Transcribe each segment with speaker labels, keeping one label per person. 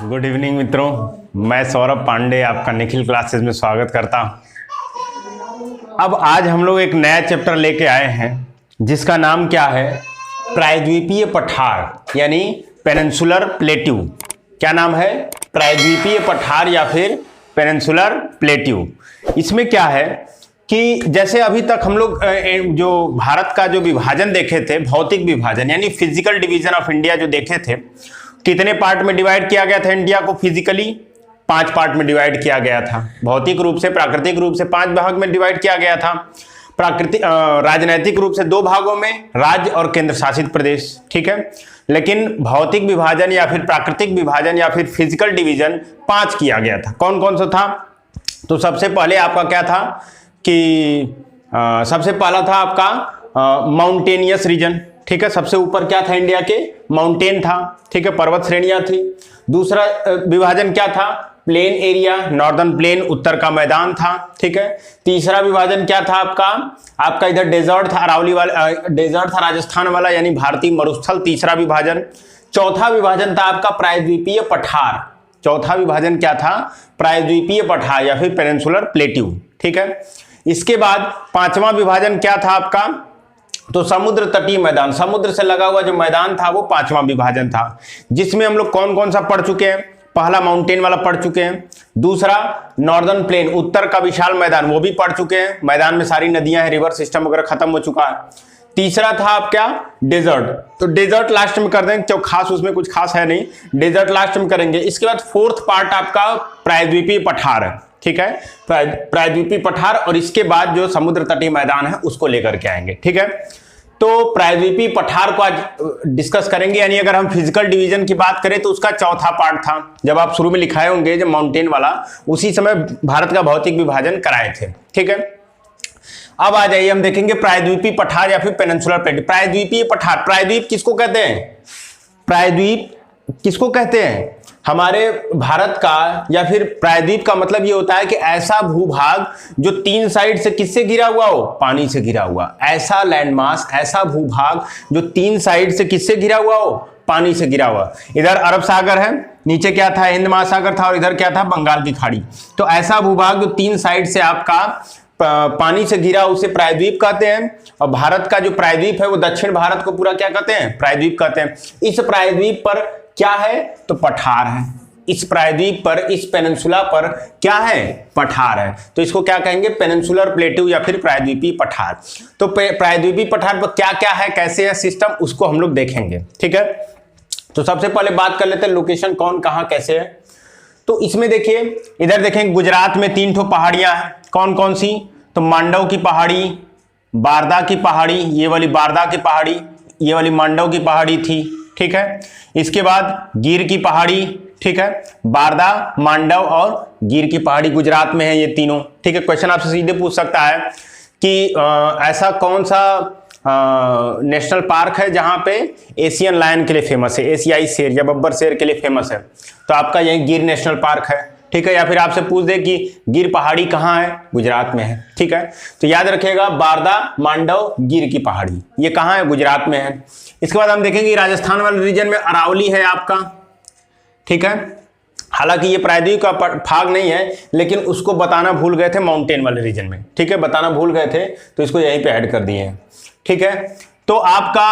Speaker 1: Good evening मित्रों, मैं सौरभ पांडे आपका निखिल क्लासेस में स्वागत करता हूं। अब आज हम लोग एक नया चैप्टर लेके आए हैं जिसका नाम क्या है, प्रायद्वीपीय पठार यानी पेनिनसुलर प्लेट्यू। क्या नाम है? प्रायद्वीपीय पठार या फिर पेनिनसुलर प्लेट्यू। इसमें क्या है कि जैसे अभी तक हम लोग जो भारत का जो विभाजन देखे थे, भौतिक विभाजन यानी फिजिकल डिवीजन ऑफ इंडिया जो देखे थे, कितने पार्ट में डिवाइड किया गया था इंडिया को? फिजिकली 5 पार्ट में डिवाइड किया गया था। भौतिक रूप से, प्राकृतिक रूप से 5 भाग में डिवाइड किया गया था। राजनैतिक रूप से 2 भागों में, राज्य और केंद्र शासित प्रदेश। ठीक है, लेकिन भौतिक विभाजन या फिर प्राकृतिक विभाजन या फिर फिजिकल डिवीजन 5 किया गया था। कौन कौन सा था? तो सबसे पहले आपका क्या था कि सबसे पहला था आपका माउंटेनियस रीजन। ठीक है, सबसे ऊपर क्या था इंडिया के? माउंटेन था। ठीक है, पर्वत श्रेणियां थी। दूसरा विभाजन क्या था? प्लेन एरिया, नॉर्दर्न प्लेन, उत्तर का मैदान था। ठीक है, तीसरा विभाजन क्या था आपका इधर डेजर्ट था, अरावली वाला डेजर्ट था राजस्थान वाला, यानी भारतीय मरुस्थल, तीसरा विभाजन। चौथा विभाजन था आपका प्रायद्वीपीय पठार। चौथा विभाजन क्या था? प्रायद्वीपीय पठार या फिर पेनिनसुलर प्लेट्यू। ठीक है, इसके बाद 5वां विभाजन क्या था आपका? तो समुद्र तटीय मैदान, समुद्र से लगा हुआ जो मैदान था वो 5वां विभाजन था, जिसमें हम लोग कौन कौन सा पढ़ चुके हैं? पहला माउंटेन वाला पढ़ चुके हैं। दूसरा नॉर्दर्न प्लेन, उत्तर का विशाल मैदान, वो भी पढ़ चुके हैं। मैदान में सारी नदियां हैं, रिवर सिस्टम वगैरह खत्म हो चुका है। तीसरा था आपका डेजर्ट, तो डेजर्ट लास्ट में कर देंगे, क्यों खास उसमें कुछ खास है नहीं, डेजर्ट लास्ट में करेंगे। इसके बाद 4th पार्ट आपका प्रायद्वीपीय पठार है। ठीक है, प्रायद्वीपीय पठार, और इसके बाद जो समुद्र तटीय मैदान है उसको लेकर के आएंगे। ठीक है, तो प्रायद्वीपीय पठार को आज डिस्कस करेंगे। यानी अगर हम फिजिकल डिवीजन की बात करें तो उसका चौथा पार्ट था। जब आप शुरू में लिखाए होंगे जब माउंटेन वाला, उसी समय भारत का भौतिक विभाजन कराए थे। ठीक है, अब आ जाइए हम देखेंगे प्रायद्वीपीय पठार या फिर पेनिनसुलर प्लेट्यू। प्रायद्वीपीय पठार, प्रायद्वीप किसको कहते हैं? प्रायद्वीप किसको कहते हैं? हमारे भारत का या फिर प्रायद्वीप का मतलब ये होता है कि ऐसा भूभाग जो 3 साइड से किससे घिरा हुआ हो? पानी से घिरा हुआ। ऐसा लैंडमास, ऐसा भूभाग जो 3 साइड से किससे घिरा हुआ हो? पानी से घिरा हुआ। इधर अरब सागर है, नीचे क्या था? हिंद महासागर था, और इधर क्या था? बंगाल की खाड़ी। तो ऐसा भूभाग जो 3 साइड से आपका पानी से घिरा, उसे प्रायद्वीप कहते हैं। और भारत का जो प्रायद्वीप है वो दक्षिण भारत को पूरा क्या कहते हैं? प्रायद्वीप कहते हैं। इस प्रायद्वीप पर क्या है? तो पठार है। इस प्रायद्वीप पर, इस पेनिनसुला पर क्या है? पठार है। तो इसको क्या कहेंगे? पेनिनसुलर प्लेट्यू या फिर प्रायद्वीपीय पठार। तो प्रायद्वीपीय पठार पर क्या क्या है, कैसे है सिस्टम, उसको हम लोग देखेंगे। ठीक है, तो सबसे पहले बात कर लेते हैं लोकेशन कौन कहां कैसे है। तो इसमें देखिए, इधर देखें गुजरात में 3 ठो पहाड़ियां हैं। कौन कौन सी? तो मांडव की पहाड़ी, बारदा की पहाड़ी, ये वाली बारदा की पहाड़ी, ये वाली मांडव की पहाड़ी थी। ठीक है, इसके बाद गिर की पहाड़ी। ठीक है, बारदा, मांडव और गिर की पहाड़ी गुजरात में है ये तीनों। ठीक है, क्वेश्चन आपसे सीधे पूछ सकता है कि ऐसा कौन सा नेशनल पार्क है जहां पे एशियन लायन के लिए फेमस है, एशियाई शेर या बब्बर शेर के लिए फेमस है? तो आपका यही गिर नेशनल पार्क है। ठीक है, या फिर आपसे पूछ दे कि गिर पहाड़ी कहाँ है? गुजरात में है। ठीक है, तो याद रखिएगा बारदा, मांडव, गिर की पहाड़ी, ये कहाँ है? गुजरात में है। इसके बाद हम देखेंगे राजस्थान वाले रीजन में अरावली है आपका। ठीक है, हालांकि ये प्रायद्वीप का भाग नहीं है, लेकिन उसको बताना भूल गए थे माउंटेन वाले रीजन में। ठीक है, बताना भूल गए थे तो इसको यहीं पे ऐड कर दिए हैं। ठीक है, तो आपका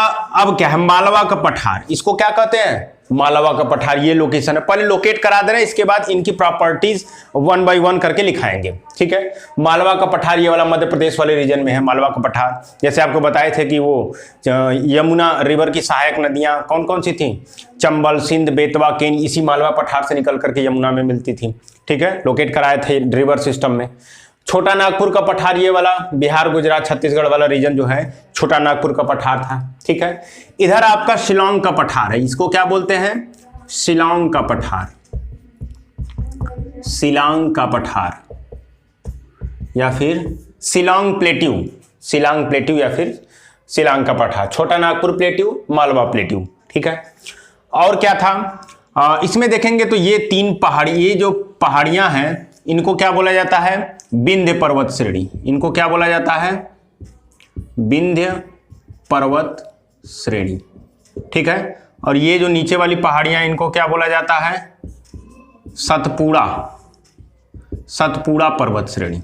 Speaker 1: अब क्या है? मालवा का पठार, इसको क्या कहते हैं? मालवा का पठार, ये लोकेशन है। पहले लोकेट करा दे रहे हैं, इसके बाद इनकी प्रॉपर्टीज 1 by 1 करके लिखाएंगे। ठीक है, मालवा का पठार ये वाला मध्य प्रदेश वाले रीजन में है मालवा का पठार। जैसे आपको बताए थे कि वो यमुना रिवर की सहायक नदियां कौन कौन सी थी? चंबल, सिंध, बेतवा, केन, इसी मालवा पठार से निकल करके यमुना में मिलती थी। ठीक है, लोकेट कराए थे रिवर सिस्टम में। छोटा नागपुर का पठार, ये वाला बिहार, गुजरात, छत्तीसगढ़ वाला रीजन जो है, छोटा नागपुर का पठार था। ठीक है, इधर आपका शिलांग का पठार है। इसको क्या बोलते हैं? शिलांग का पठार, शिलांग का पठार या फिर शिलांग प्लेट्यू, शिलांग प्लेट्यू या फिर शिलांग का पठार। छोटा नागपुर प्लेट्यू, मालवा प्लेट्यू। ठीक है, और क्या था इसमें देखेंगे तो ये 3 पहाड़ी, ये जो पहाड़ियां हैं इनको क्या बोला जाता है? विंध्य पर्वत श्रेणी। इनको क्या बोला जाता है? विंध्य पर्वत श्रेणी। ठीक है, और ये जो नीचे वाली पहाड़ियां इनको क्या बोला जाता है? सतपुड़ा, सतपुड़ा पर्वत श्रेणी।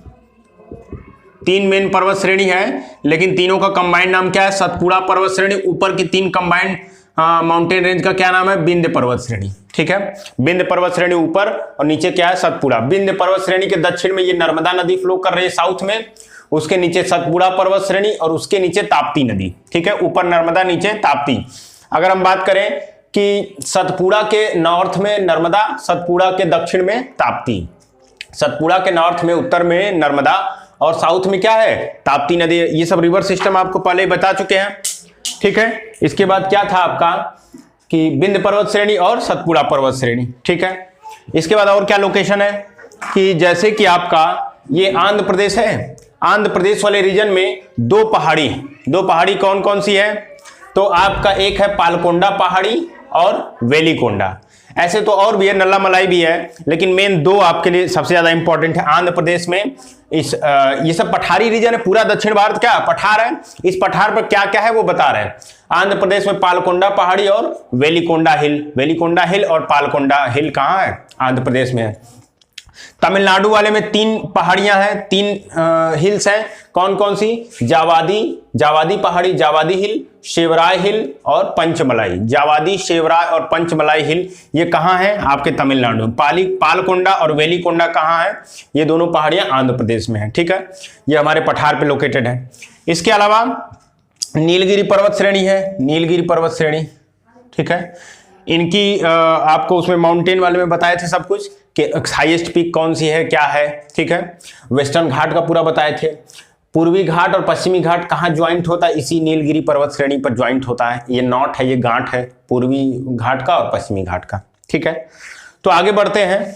Speaker 1: 3 मेन पर्वत श्रेणी है, लेकिन तीनों का कंबाइंड नाम क्या है? सतपुड़ा पर्वत श्रेणी। ऊपर की 3 कंबाइंड माउंटेन रेंज का क्या नाम है? विंध्य पर्वत श्रेणी। ठीक है, विंध्य पर्वत श्रेणी ऊपर और नीचे क्या है? सतपुड़ा। विंध्य पर्वत श्रेणी के दक्षिण में ये नर्मदा नदी फ्लो कर रही है साउथ में, उसके नीचे सतपुड़ा पर्वत श्रेणी और उसके नीचे ताप्ती नदी। ठीक है, ऊपर नर्मदा, नीचे ताप्ती। अगर हम बात करें कि सतपुड़ा के नॉर्थ में नर्मदा, सतपुड़ा के दक्षिण में ताप्ती, सतपुड़ा के नॉर्थ में उत्तर में नर्मदा और साउथ में क्या है? ताप्ती नदी। ये सब रिवर सिस्टम आपको पहले ही बता चुके हैं। ठीक है, इसके बाद क्या था आपका कि विंध्य पर्वत श्रेणी और सतपुड़ा पर्वत श्रेणी। ठीक है, इसके बाद और क्या लोकेशन है कि जैसे कि आपका ये आंध्र प्रदेश है, आंध्र प्रदेश वाले रीजन में 2 पहाड़ी कौन कौन सी है? तो आपका एक है पालकोंडा पहाड़ी और वेलिकोंडा। ऐसे तो और भी है, नल्ला मलाई भी है, लेकिन मेन 2 आपके लिए सबसे ज्यादा इंपॉर्टेंट है। आंध्र प्रदेश में ये सब पठारी रीजन है, पूरा दक्षिण भारत क्या पठार है। इस पठार पर क्या क्या है वो बता रहे हैं। आंध्र प्रदेश में पालकोंडा पहाड़ी और वेलिकोंडा हिल और पालकोंडा हिल कहाँ है? आंध्र प्रदेश में है। तमिलनाडु वाले में 3 पहाड़ियां हैं, 3 हिल्स हैं। कौन कौन सी? जावादी पहाड़ी, जावादी हिल, शेवराय हिल और पंचमलाई। जावादी, शेवराय और पंचमलाई हिल ये कहाँ हैं? आपके तमिलनाडु में। पालकोंडा और वेलिकोंडा कहाँ है? ये दोनों पहाड़ियां आंध्र प्रदेश में है। ठीक है, ये हमारे पठार पे लोकेटेड है। इसके अलावा नीलगिरी पर्वत श्रेणी है, नीलगिरी पर्वत श्रेणी। ठीक है, इनकी आपको उसमें माउंटेन वाले में बताए थे सब कुछ कि हाईएस्ट पीक कौन सी है, क्या है। ठीक है, वेस्टर्न घाट का पूरा बताए थे। पूर्वी घाट और पश्चिमी घाट कहाँ ज्वाइंट होता है? इसी नीलगिरी पर्वत श्रेणी पर ज्वाइंट होता है। ये नॉट है, ये गांठ है पूर्वी घाट का और पश्चिमी घाट का। ठीक है, तो आगे बढ़ते हैं।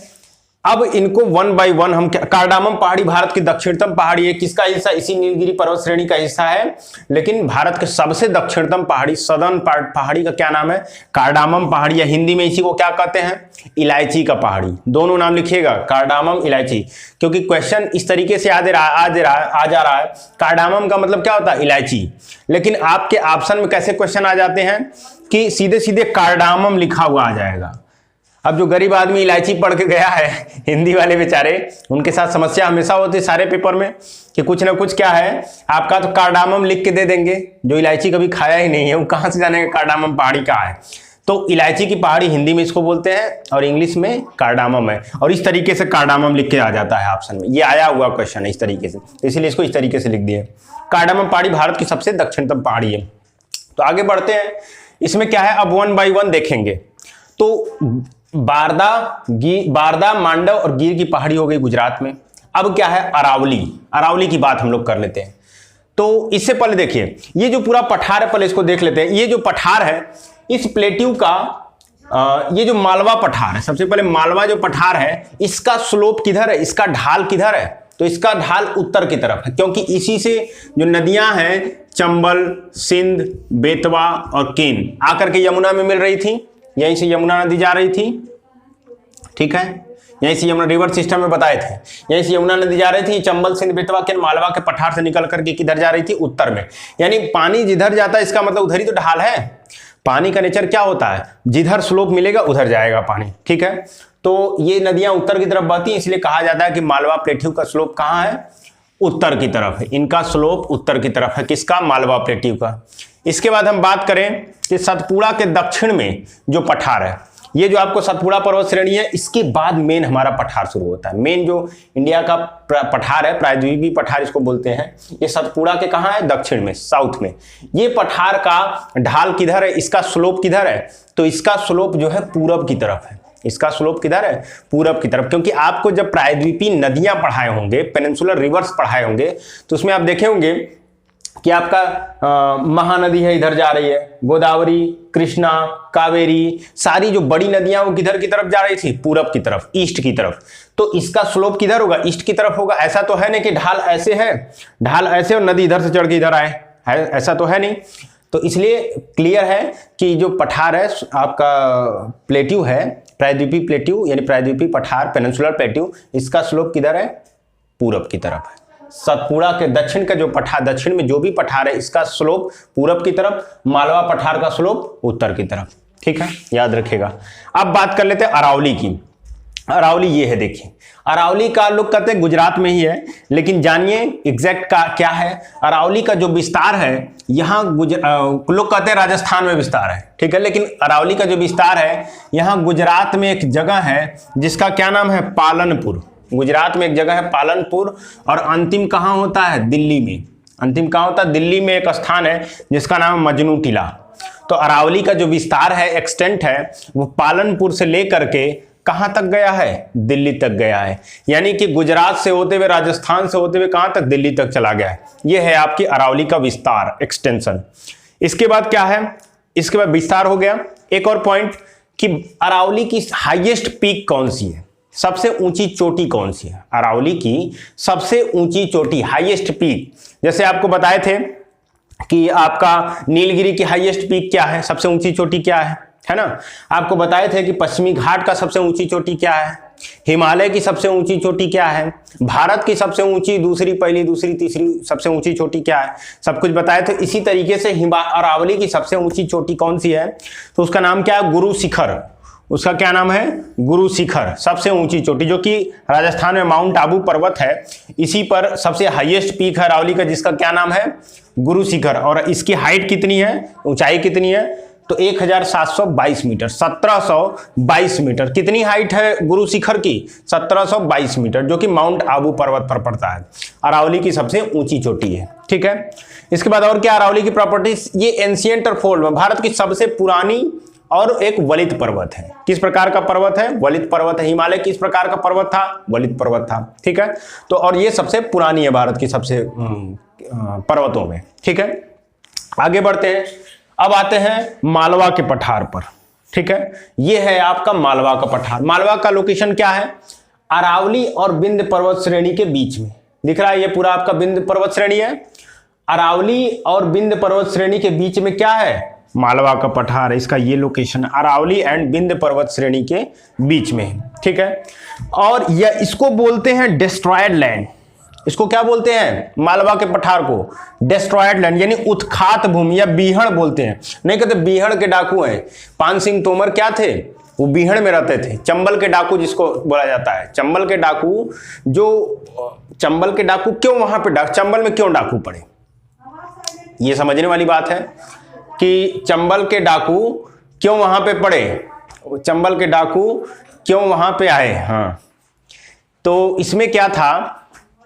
Speaker 1: अब इनको 1 बाय 1 हम कार्डामम पहाड़ी भारत की दक्षिणतम पहाड़ी है। किसका हिस्सा? इसी नीलगिरी पर्वत श्रेणी का हिस्सा है, लेकिन भारत के सबसे दक्षिणतम पहाड़ी सदर्न पहाड़ी का क्या नाम है? कार्डामम पहाड़ी, या हिंदी में इसी को क्या कहते हैं? इलायची का पहाड़ी। दोनों नाम लिखिएगा, कार्डामम, इलायची, क्योंकि क्वेश्चन इस तरीके से आ जा रहा है। कार्डामम का मतलब क्या होता है? इलायची। लेकिन आपके ऑप्शन में कैसे क्वेश्चन आ जाते हैं कि सीधे सीधे कार्डामम लिखा हुआ आ जाएगा। अब जो गरीब आदमी इलायची पढ़ के गया है, हिंदी वाले बेचारे, उनके साथ समस्या हमेशा होती है सारे पेपर में कि कुछ ना कुछ क्या है आपका, तो कार्डामम लिख के दे देंगे। जो इलायची कभी खाया ही नहीं है वो कहां से जानेगा कार्डामम पहाड़ी कहाँ है? तो इलायची की पहाड़ी हिंदी में इसको बोलते हैं और इंग्लिश में कार्डामम है, और इस तरीके से कार्डामम लिख के आ जाता है ऑप्शन में। ये आया हुआ क्वेश्चन है इस तरीके से, इसीलिए इसको इस तरीके से लिख दिए। कार्डामम पहाड़ी भारत की सबसे दक्षिणतम पहाड़ी है। तो आगे बढ़ते हैं, इसमें क्या है अब 1 बाय 1 देखेंगे। तो बारदा, मांडव और गिर की पहाड़ी हो गई गुजरात में। अब क्या है? अरावली की बात हम लोग कर लेते हैं। तो इससे पहले देखिए, ये जो पूरा पठार है पहले इसको देख लेते हैं। ये जो पठार है, इस प्लेट्यू का ये जो मालवा पठार है, सबसे पहले मालवा जो पठार है, इसका स्लोप किधर है? इसका ढाल किधर है? तो इसका ढाल उत्तर की तरफ है, क्योंकि इसी से जो नदियां हैं चंबल, सिंध, बेतवा और केन आकर के यमुना में मिल रही थी। यहीं से यमुना नदी जा रही थी। ठीक है, यहीं से यमुना रिवर सिस्टम में बताए थे, यहीं से यमुना नदी जा रही थी। चंबल, सिंध, बेतवा के मालवा के पठार से निकल करके किधर जा रही थी? उत्तर में। यानी पानी जिधर जाता है इसका मतलब उधर ही तो ढाल है। पानी का नेचर क्या होता है? जिधर स्लोप मिलेगा उधर जाएगा पानी। ठीक है, तो ये नदियां उत्तर की तरफ बहती हैं, इसलिए कहा जाता है कि मालवा प्लेट्यू का स्लोप कहाँ है? उत्तर की तरफ है। इनका स्लोप उत्तर की तरफ है। किसका? मालवा प्लेट्यू का। इसके बाद हम बात करें कि सतपुड़ा के दक्षिण में जो पठार है, ये जो आपको सतपुड़ा पर्वत श्रेणी है, इसके बाद मेन हमारा पठार शुरू होता है। मेन जो इंडिया का पठार है, प्रायद्वीपीय पठार इसको बोलते हैं, ये सतपुड़ा के कहाँ है? दक्षिण में, साउथ में। ये पठार का ढाल किधर है? इसका स्लोप किधर है? तो इसका स्लोप जो है पूरब की तरफ है। इसका स्लोप किधर है? पूरब की तरफ। क्योंकि आपको जब प्रायद्वीपीय नदियां पढ़ाए होंगे, पेनिनसुलर रिवर्स पढ़ाए होंगे, तो उसमें आप देखे होंगे कि आपका महानदी है, इधर जा रही है, गोदावरी, कृष्णा, कावेरी, सारी जो बड़ी नदियां वो किधर की तरफ जा रही थी? पूरब की तरफ, ईस्ट की तरफ। तो इसका स्लोप किधर होगा? ईस्ट की तरफ होगा। ऐसा तो है नहीं कि ढाल ऐसे है, ढाल ऐसे और नदी इधर से चढ़ के इधर आए, है ऐसा तो है नहीं। तो इसलिए क्लियर है कि जो पठार है आपका प्लेट्यू है, प्रायद्वीपीय प्लेट्यू यानी प्रायद्वीपीय पठार, पेनिनसुलर प्लेट्यू, इसका स्लोप किधर है? पूरब की तरफ है। सतपुड़ा के दक्षिण का जो पठार, दक्षिण में जो भी पठार है, इसका स्लोप पूरब की तरफ, मालवा पठार का स्लोप उत्तर की तरफ। ठीक है, याद रखिएगा। अब बात कर लेते हैं अरावली की। अरावली ये है, देखिए अरावली का लोग कहते हैं गुजरात में ही है, लेकिन जानिए एग्जैक्ट का क्या है। अरावली का जो विस्तार है यहाँ लोग कहते हैं राजस्थान में विस्तार है, ठीक है, लेकिन अरावली का जो विस्तार है यहाँ गुजरात में एक जगह है जिसका क्या नाम है, पालनपुर। गुजरात में एक जगह है पालनपुर, और अंतिम कहाँ होता है, दिल्ली में। अंतिम कहाँ होता है, दिल्ली में एक स्थान है जिसका नाम है मजनू टीला। तो अरावली का जो विस्तार है, एक्सटेंट है, वो पालनपुर से लेकर के कहां तक गया है, दिल्ली तक गया है। यानी कि गुजरात से होते हुए, राजस्थान से होते हुए कहां तक, दिल्ली तक चला गया है। यह है आपकी अरावली का विस्तार, एक्सटेंशन। इसके बाद क्या है, इसके बाद विस्तार हो गया। एक और पॉइंट कि अरावली की हाईएस्ट पीक कौन सी है, सबसे ऊंची चोटी कौन सी है। अरावली की सबसे ऊंची चोटी, हाईएस्ट पीक, जैसे आपको बताए थे कि आपका नीलगिरी की हाईएस्ट पीक क्या है, सबसे ऊंची चोटी क्या है ना। आपको बताए थे कि पश्चिमी घाट का सबसे ऊंची चोटी क्या है, हिमालय की सबसे ऊंची चोटी क्या है, भारत की सबसे ऊंची, दूसरी, पहली, दूसरी, तीसरी सबसे ऊंची चोटी क्या है, सब कुछ बताए थे। इसी तरीके से अरावली की सबसे ऊंची चोटी कौन सी है, तो उसका नाम क्या है, गुरु शिखर। उसका क्या नाम है, गुरु शिखर, सबसे ऊंची चोटी, जो कि राजस्थान में माउंट आबू पर्वत है, इसी पर सबसे हाईएस्ट पीक है अरावली का, जिसका क्या नाम है, गुरु शिखर। और इसकी हाइट कितनी है, ऊंचाई कितनी है, तो 1722 मीटर, 1722 मीटर। कितनी हाइट है गुरु शिखर की, 1722 मीटर, जो कि माउंट आबू पर्वत पर पड़ता है। अरावली की सबसे ऊंची चोटी है, ठीक है। इसके बाद और क्या अरावली की प्रॉपर्टीज, ये एंशिएंट और फोल्ड में भारत की सबसे पुरानी और एक वलित पर्वत है। किस प्रकार का पर्वत है, वलित पर्वत है। हिमालय किस प्रकार का पर्वत था, वलित पर्वत था, ठीक है। तो और ये सबसे पुरानी है भारत की सबसे पर्वतों में, ठीक है। आगे बढ़ते हैं, अब आते हैं मालवा के पठार पर, ठीक है। ये है आपका मालवा का पठार। मालवा का लोकेशन क्या है, अरावली और विंध्य पर्वत श्रेणी के बीच में। दिख रहा है ये पूरा आपका विंध्य पर्वत श्रेणी है, अरावली और विंध्य पर्वत श्रेणी के बीच में क्या है, मालवा का पठार। इसका ये लोकेशन अरावली एंड विंध्य पर्वत श्रेणी के बीच में है, ठीक है। और यह इसको बोलते हैं डिस्ट्रॉयड लैंड। इसको क्या बोलते हैं, मालवा के पठार को डिस्ट्रॉयड लैंड, यानी उत्खात भूमि, या बीहड़ बोलते हैं। नहीं कहते बीहड़ के डाकू हैं, पान सिंह तोमर क्या थे, वो बीहड़ में रहते थे। चंबल के डाकू जिसको बोला जाता है, चंबल के डाकू, जो चंबल के डाकू क्यों वहां पे चंबल में क्यों डाकू पड़े, ये समझने वाली बात है कि चंबल के डाकू क्यों वहां पे पड़े, चंबल के डाकू क्यों वहां पे आए। हाँ, तो इसमें क्या था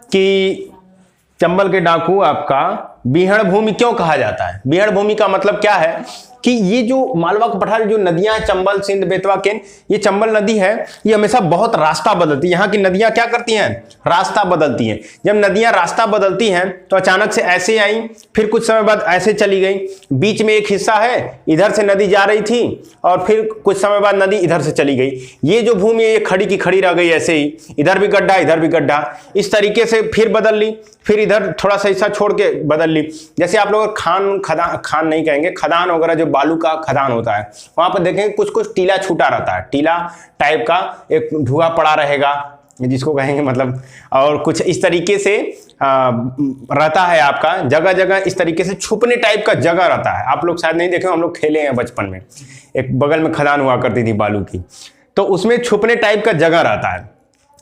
Speaker 1: कि चंबल के डाकू आपका बीहड़ भूमि क्यों कहा जाता है। बीहड़ भूमि का मतलब क्या है कि ये जो मालवा का पठार, जो नदियां हैं, चंबल, सिंध, बेतवा, केन, ये चंबल नदी है, ये हमेशा बहुत रास्ता बदलती है। यहाँ की नदियां क्या करती हैं, रास्ता बदलती हैं। जब नदियां रास्ता बदलती हैं तो अचानक से ऐसे आई, फिर कुछ समय बाद ऐसे चली गई, बीच में एक हिस्सा है, इधर से नदी जा रही थी और फिर कुछ समय बाद नदी इधर से चली गई। ये जो भूमि है ये खड़ी की खड़ी रह गई, ऐसे ही, इधर भी गड्ढा, इधर भी गड्ढा, इस तरीके से फिर बदल ली, फिर इधर थोड़ा सा हिस्सा छोड़ के बदल ली। जैसे आप लोग खान नहीं कहेंगे, खदान वगैरह, जो बालू का खदान होता है, वहां पर देखेंगे कुछ कुछ टीला छूटा रहता है, टीला टाइप का एक धुआं पड़ा रहेगा, जिसको कहेंगे मतलब, और कुछ इस तरीके से रहता है आपका, जगह जगह इस तरीके से छुपने टाइप का जगह रहता है। आप लोग शायद नहीं देखे, हम लोग खेले हैं बचपन में, एक बगल में खदान हुआ करती थी बालू की, तो उसमें छुपने टाइप का जगह रहता है।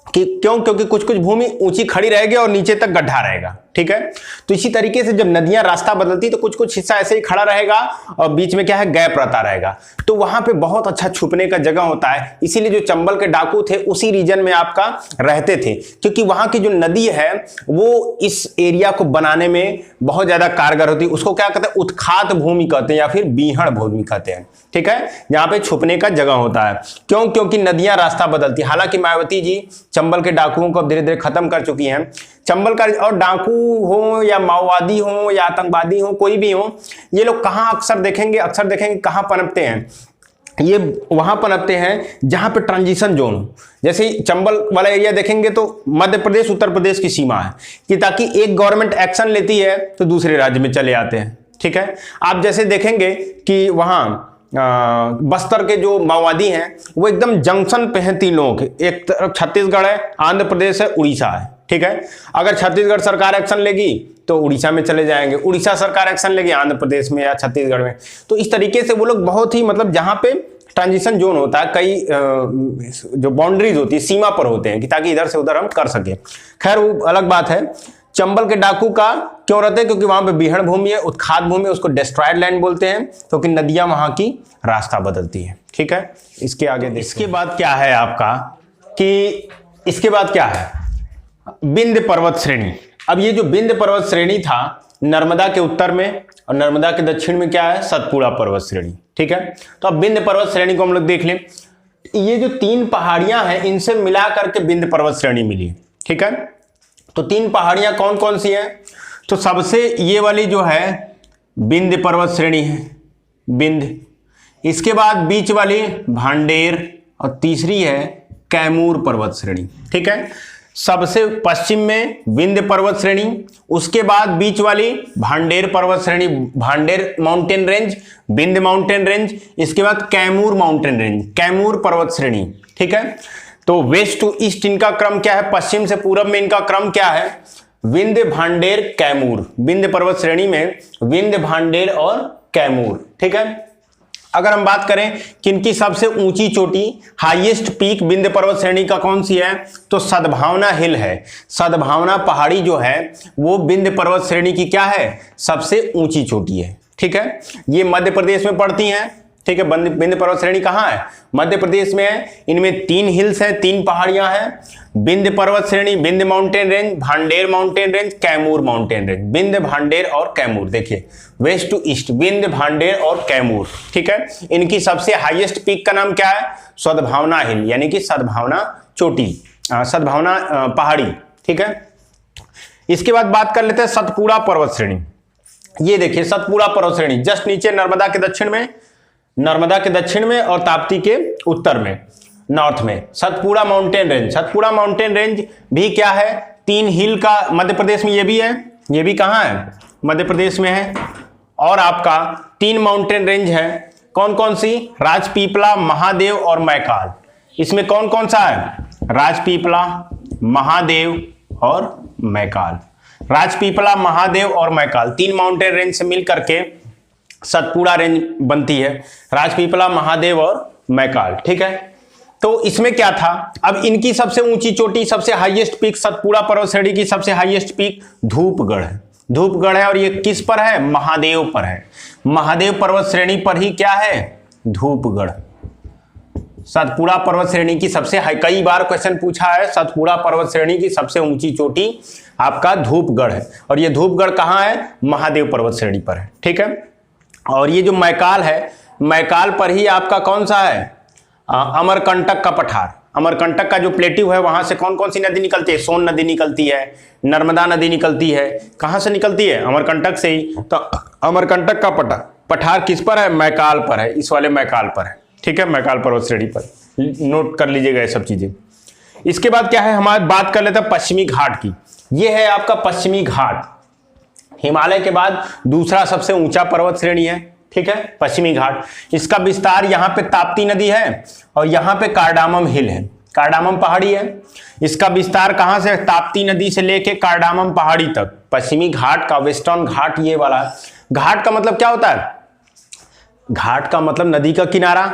Speaker 1: कि क्यों, क्योंकि कुछ कुछ भूमि ऊंची खड़ी रहेगी और नीचे तक गड्ढा रहेगा, ठीक है। तो इसी तरीके से जब नदियां रास्ता बदलती तो कुछ कुछ हिस्सा ऐसे ही खड़ा रहेगा और बीच में क्या है, गैप रहता रहेगा, तो वहां पे बहुत अच्छा छुपने का जगह होता है। इसीलिए जो चंबल के डाकू थे उसी रीजन में आपका रहते थे, क्योंकि वहां की जो नदी है वो इस एरिया को बनाने में बहुत ज्यादा कारगर होती है। उसको क्या कहते हैं, उत्खात भूमि कहते हैं या फिर बीहड़ भूमि कहते हैं, ठीक है, जहां पे छुपने का जगह होता है। क्यों, क्योंकि नदियां रास्ता बदलती। हालांकि मायावती जी चंबल के डाकुओं को धीरे धीरे खत्म कर चुकी हैं। चंबल का, और डाकू हो या माओवादी हो या आतंकवादी हो, कोई भी हो, ये लोग कहां अक्सर देखेंगे कहां पनपते हैं, ये वहां पनपते हैं जहां पे ट्रांजिशन जोन हो। जैसे चंबल वाला एरिया देखेंगे तो मध्य प्रदेश उत्तर प्रदेश की सीमा है, कि ताकि एक गवर्नमेंट एक्शन लेती है तो दूसरे राज्य में चले आते हैं, ठीक है। आप जैसे देखेंगे कि वहां बस्तर के जो माओवादी हैं वो एकदम जंक्शन पे हैं तीन लोगों के, एक तरफ छत्तीसगढ़ है, आंध्र प्रदेश है, उड़ीसा है, ठीक है। अगर छत्तीसगढ़ सरकार एक्शन लेगी तो उड़ीसा में चले जाएंगे, उड़ीसा सरकार एक्शन लेगी आंध्र प्रदेश में या छत्तीसगढ़ में। तो इस तरीके से वो लोग बहुत ही, मतलब जहां पे ट्रांजिशन जोन होता है, कई जो बाउंड्रीज होती है सीमा पर होते हैं कि ताकि इधर से उधर हम कर सके। खैर वो अलग बात है। चंबल के डाकू का क्यों रहते हैं? क्योंकि वहां पे बीहड़ भूमि है, उत्खात भूमि, उसको डिस्ट्रॉयड लैंड बोलते हैं, क्योंकि नदियां वहां की रास्ता बदलती है। ठीक है, इसके आगे इसके बाद क्या है आपका कि इसके बाद क्या है, विंध्य पर्वत श्रेणी। अब ये जो विंध्य पर्वत श्रेणी था, नर्मदा के उत्तर में और नर्मदा के दक्षिण में क्या है, सतपुड़ा पर्वत श्रेणी। ठीक है, तो अब विंध्य पर्वत श्रेणी को हम लोग देख लें। ये जो 3 पहाड़ियां हैं इनसे मिला करके विंध्य पर्वत श्रेणी मिली। ठीक है, तो 3 पहाड़ियां कौन कौन सी हैं? तो सबसे ये वाली जो है विंध्य पर्वत श्रेणी है, विंध्य। इसके बाद बीच वाली भांडेर और तीसरी है कैमूर पर्वत श्रेणी। ठीक है, सबसे पश्चिम में विंध्य पर्वत श्रेणी, उसके बाद बीच वाली भांडेर पर्वत श्रेणी, Bhander mountain range, Vindhya mountain range, इसके बाद कैमूर माउंटेन रेंज, कैमूर पर्वत श्रेणी। ठीक है, तो वेस्ट टू ईस्ट इनका क्रम क्या है, पश्चिम से पूरब में इनका क्रम क्या है, विंध्य, भांडेर, कैमूर। विंध्य पर्वत श्रेणी में विंध्य, भांडेर और कैमूर। ठीक है, अगर हम बात करें कि इनकी सबसे ऊंची चोटी, हाईएस्ट पीक विंध्य पर्वत श्रेणी का कौन सी है, तो सद्भावना हिल है। सद्भावना पहाड़ी जो है वो विंध्य पर्वत श्रेणी की क्या है, सबसे ऊंची चोटी है। ठीक है, ये मध्य प्रदेश में पड़ती हैं। ठीक है, विंध्य पर्वत श्रेणी कहाँ है, मध्य प्रदेश में है। इनमें 3 हिल्स हैं, 3 पहाड़ियां हैं, विंध्य पर्वत श्रेणी, Vindhya mountain range, Bhander mountain range, Kaimur mountain range. Vindhya, Bhander और कैमूर, देखिए west to east, Vindhya, Bhander और कैमूर। ठीक है, इनकी सबसे हाईएस्ट पीक का नाम क्या है, सद्भावना हिल, यानी कि सद्भावना चोटी, सद्भावना पहाड़ी। ठीक है, इसके बाद बात कर लेते हैं सतपुड़ा पर्वत श्रेणी। ये देखिए सतपुड़ा पर्वत श्रेणी जस्ट नीचे नर्मदा के दक्षिण में, नर्मदा के दक्षिण में और ताप्ती के उत्तर में, नॉर्थ में Satpura mountain range. Satpura mountain range भी क्या है, 3 हिल का, मध्य प्रदेश में ये भी है, ये भी कहाँ है, मध्य प्रदेश में है। और आपका 3 माउंटेन रेंज है, कौन कौन सी, राजपीपला, महादेव और मैकाल। इसमें कौन कौन सा है, राजपीपला, महादेव और मैकाल। राजपीपला, महादेव और मैकाल 3 माउंटेन रेंज से मिल करके सतपुड़ा रेंज बनती है, राजपीपला, महादेव और मैकाल। ठीक है, तो इसमें क्या था, अब इनकी सबसे ऊंची चोटी, सबसे हाईएस्ट पीक, सतपुड़ा पर्वत श्रेणी की सबसे हाईएस्ट पीक धूपगढ़ है। धूपगढ़ है और ये किस पर है, महादेव पर है। महादेव पर्वत श्रेणी पर ही क्या है, धूपगढ़। सतपुड़ा पर्वत श्रेणी की सबसे हाई, कई बार क्वेश्चन पूछा है, सतपुड़ा पर्वत श्रेणी की सबसे ऊंची चोटी आपका धूपगढ़ है और ये धूपगढ़ कहाँ है, महादेव पर्वत श्रेणी पर है। ठीक है, और ये जो मैकाल है, मैकाल पर ही आपका कौन सा है, अमरकंटक का पठार। अमरकंटक का जो प्लेट्यू है वहां से कौन कौन सी नदी निकलती है, सोन नदी निकलती है, नर्मदा नदी निकलती है। कहां से निकलती है, अमरकंटक से ही। तो अमरकंटक का पठार किस पर है, मैकाल पर है, इस वाले मैकाल पर है। ठीक है, मैकाल पर्वत श्रेणी पर, नोट कर लीजिएगा ये सब चीजें। इसके बाद क्या है, हमारी बात कर लेते हैं पश्चिमी घाट की। ये है आपका पश्चिमी घाट, हिमालय के बाद दूसरा सबसे ऊंचा पर्वत श्रेणी है। ठीक है, पश्चिमी घाट, इसका विस्तार यहाँ पे ताप्ती नदी है और यहाँ पे कार्डामम हिल है, कार्डामम पहाड़ी है। इसका विस्तार कहाँ से, ताप्ती नदी से लेके कार्डामम पहाड़ी तक। पश्चिमी घाट का वेस्टर्न घाट ये वाला। घाट का मतलब क्या होता है, घाट का मतलब नदी का किनारा,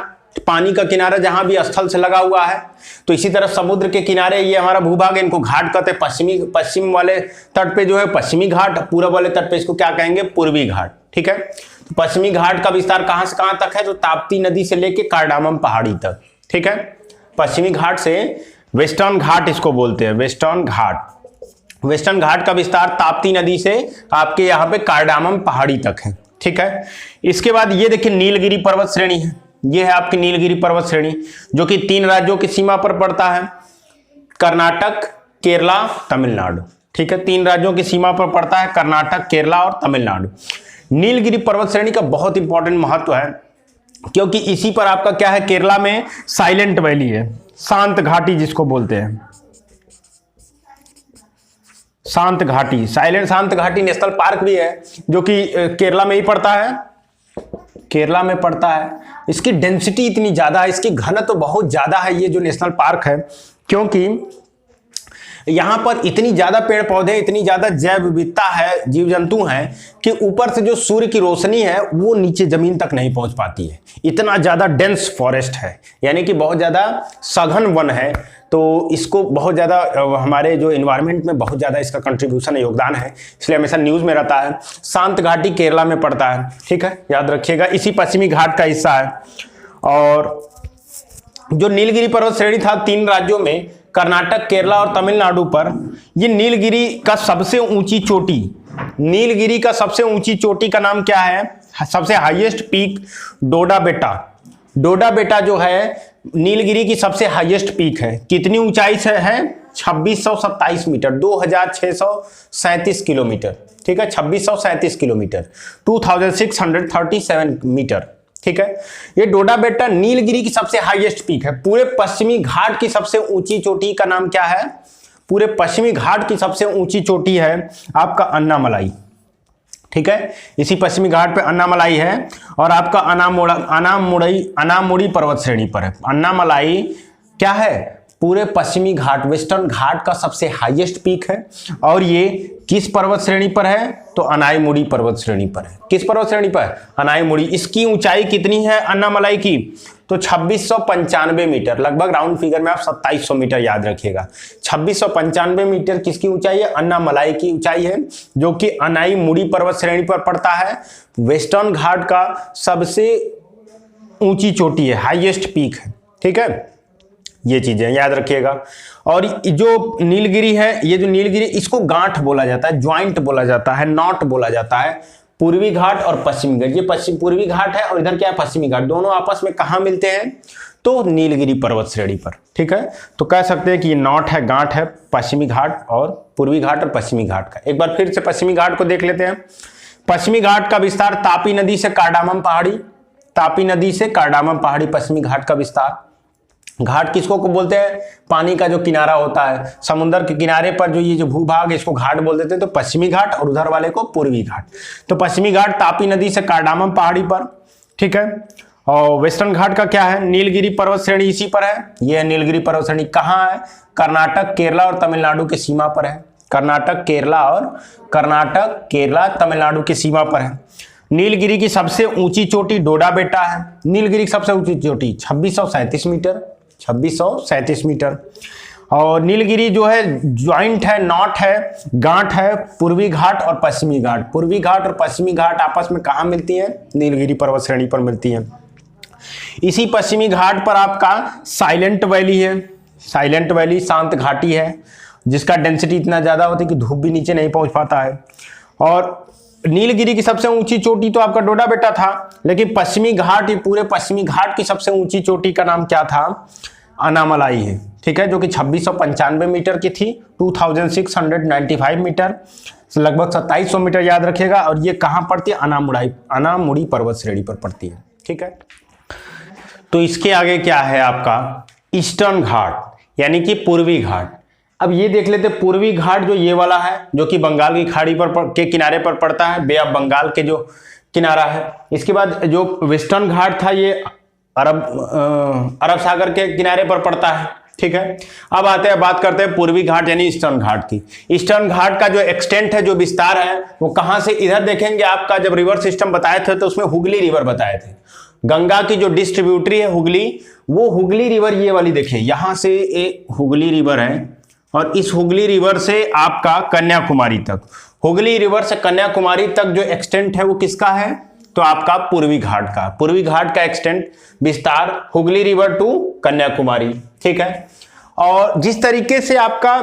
Speaker 1: पानी का किनारा जहां भी स्थल से लगा हुआ है। तो इसी तरह समुद्र के किनारे ये हमारा भूभाग है, इनको घाट कहते हैं। पश्चिम वाले तट पे जो है पश्चिमी घाट, पूर्व वाले तट पे इसको क्या कहेंगे, पूर्वी घाट। ठीक है, तो पश्चिमी घाट का विस्तार कहां से कहां तक है, तो ताप्ती नदी से लेके कार्डामम पहाड़ी तक। ठीक है, पश्चिमी घाट से वेस्टर्न घाट इसको बोलते हैं, वेस्टर्न घाट। वेस्टर्न घाट का विस्तार ताप्ती नदी से आपके यहाँ पे कार्डामम पहाड़ी तक है। ठीक है, इसके बाद ये देखिए नीलगिरी पर्वत श्रेणी है। ये है आपकी नीलगिरी पर्वत श्रेणी जो कि 3 राज्यों की सीमा पर पड़ता है, कर्नाटक, केरला, तमिलनाडु। ठीक है, 3 राज्यों की सीमा पर पड़ता है, कर्नाटक, केरला और तमिलनाडु। नीलगिरी पर्वत श्रेणी का बहुत इंपॉर्टेंट महत्व है क्योंकि इसी पर आपका क्या है, केरला में साइलेंट वैली है, शांत घाटी जिसको बोलते हैं, शांत घाटी। शांत घाटी नेशनल पार्क भी है जो कि केरला में ही पड़ता है, केरला में पड़ता है। इसकी डेंसिटी इतनी ज्यादा है, इसकी घनत्व तो बहुत ज्यादा है ये जो नेशनल पार्क है, क्योंकि यहाँ पर इतनी ज्यादा पेड़ पौधे, इतनी ज्यादा जैव विविधता है, जीव जंतु हैं कि ऊपर से जो सूर्य की रोशनी है वो नीचे जमीन तक नहीं पहुंच पाती है। इतना ज्यादा डेंस फॉरेस्ट है, यानी कि बहुत ज्यादा सघन वन है। तो इसको बहुत ज़्यादा हमारे जो इन्वायरमेंट में बहुत ज़्यादा इसका कंट्रीब्यूशन है, योगदान है, इसलिए हमेशा न्यूज़ में रहता है। शांत घाटी केरला में पड़ता है, ठीक है, याद रखिएगा, इसी पश्चिमी घाट का हिस्सा है। और जो नीलगिरी पर्वत श्रेणी था 3 राज्यों में, कर्नाटक, केरला और तमिलनाडु पर, ये नीलगिरी का सबसे ऊंची चोटी, नीलगिरी का सबसे ऊंची चोटी का नाम क्या है? सबसे हाईएस्ट पीक डोडा बेटा। डोडा बेटा जो है नीलगिरी की सबसे हाईएस्ट पीक है। कितनी ऊंचाई से है? 2627 मीटर, 2637 किलोमीटर, ठीक है, 2637 किलोमीटर, 2637 मीटर, ठीक है। ये डोडा बेटा नीलगिरी की सबसे हाईएस्ट पीक है। पूरे पश्चिमी घाट की सबसे ऊंची चोटी का नाम क्या है? पूरे पश्चिमी घाट की सबसे ऊंची चोटी है आपका अन्नामलाई, ठीक है, इसी पश्चिमी घाट पे अन्नामलाई है। और आपका अनामुड़ी पर्वत श्रेणी पर है। अन्नामलाई क्या है? पूरे पश्चिमी घाट, वेस्टर्न घाट का सबसे हाईएस्ट पीक है। और ये किस पर्वत श्रेणी पर है? तो अनाईमुड़ी पर्वत श्रेणी पर है। किस पर्वत श्रेणी पर? अनाईमुड़ी। इसकी ऊंचाई कितनी है अन्नामलाई की? तो 2695 मीटर, लगभग राउंड फिगर में आप 2700 मीटर याद रखिएगा। 2695 मीटर किसकी ऊंचाई है? अन्नामलाई की ऊंचाई है, जो कि अनाईमुड़ी पर्वत श्रेणी पर पड़ता है। वेस्टर्न घाट का सबसे ऊंची चोटी है, हाईएस्ट पीक है, ठीक है, ये चीजें याद रखिएगा। और जो नीलगिरी है, ये जो नीलगिरी, इसको गांठ बोला जाता है, ज्वाइंट बोला जाता है, नॉट बोला जाता है। पूर्वी घाट और पश्चिमी घाट, ये पूर्वी घाट है और इधर क्या है? पश्चिमी घाट। दोनों आपस में कहां मिलते हैं? तो नीलगिरी पर्वत श्रेणी पर, ठीक है। तो कह सकते हैं कि ये नॉट है, गांठ है पश्चिमी घाट और पूर्वी घाट और पश्चिमी घाट का। एक बार फिर से पश्चिमी घाट को देख लेते हैं। पश्चिमी घाट का विस्तार तापी नदी से कार्डामम पहाड़ी, तापी नदी से कार्डामम पहाड़ी, पश्चिमी घाट का विस्तार। घाट किसको को बोलते हैं? पानी का जो किनारा होता है, समुद्र के किनारे पर जो ये जो भूभाग है, इसको घाट बोल देते हैं। तो पश्चिमी घाट और उधर वाले को पूर्वी घाट। तो पश्चिमी घाट तापी नदी से कार्डामम पहाड़ी पर, ठीक है। और वेस्टर्न घाट का क्या है? नीलगिरी पर्वत श्रेणी इसी पर है। ये है नीलगिरी पर्वत श्रेणी। कहाँ है? कर्नाटक, केरला और तमिलनाडु की सीमा पर है। कर्नाटक, केरला, तमिलनाडु की सीमा पर है। नीलगिरी की सबसे ऊंची चोटी डोडा बेटा है। नीलगिरी की सबसे ऊंची चोटी 2637 मीटर, 2637 मीटर। और नीलगिरी जो है ज्वाइंट है, नॉट है, गांठ है, पूर्वी घाट और पश्चिमी घाट। पूर्वी घाट और पश्चिमी घाट आपस में कहाँ मिलती हैं? नीलगिरी पर्वत श्रेणी पर मिलती हैं। इसी पश्चिमी घाट पर आपका साइलेंट वैली है। साइलेंट वैली शांत घाटी है, जिसका डेंसिटी इतना ज्यादा होता है कि धूप भी नीचे नहीं पहुंच पाता है। और नीलगिरी की सबसे ऊंची चोटी तो आपका डोडा बेटा था, लेकिन पश्चिमी घाट, ये पूरे पश्चिमी घाट की सबसे ऊंची चोटी का नाम क्या था? अनामलाई है, ठीक है, जो कि 2695 मीटर की थी, 2695 मीटर, लगभग 2700 मीटर याद रखिएगा। और ये कहाँ पड़ती है? अनामुड़ी पर्वत श्रेणी पर पड़ती है, ठीक है। तो इसके आगे क्या है आपका? ईस्टर्न घाट, यानी कि पूर्वी घाट। अब ये देख लेते, पूर्वी घाट जो ये वाला है, जो कि बंगाल की खाड़ी के किनारे पर पड़ता है, बे ऑफ बंगाल के जो किनारा है। इसके बाद जो वेस्टर्न घाट था, ये अरब सागर के किनारे पर पड़ता है, ठीक है। अब आते हैं, बात करते हैं पूर्वी घाट यानी ईस्टर्न घाट की। ईस्टर्न घाट का जो एक्सटेंट है, जो विस्तार है, वो कहां से? इधर देखेंगे, आपका जब रिवर सिस्टम बताए थे तो उसमें हुगली रिवर बताए थे। गंगा की जो डिस्ट्रीब्यूटरी है हुगली, वो हुगली रिवर ये वाली देखिए, यहां से एक हुगली रिवर है और इस हुगली रिवर से आपका कन्याकुमारी तक, हुगली रिवर से कन्याकुमारी तक जो एक्सटेंट है वो किसका है? तो आपका पूर्वी घाट का। पूर्वी घाट का एक्सटेंट, विस्तार, हुगली रिवर टू कन्याकुमारी, ठीक है। और जिस तरीके से आपका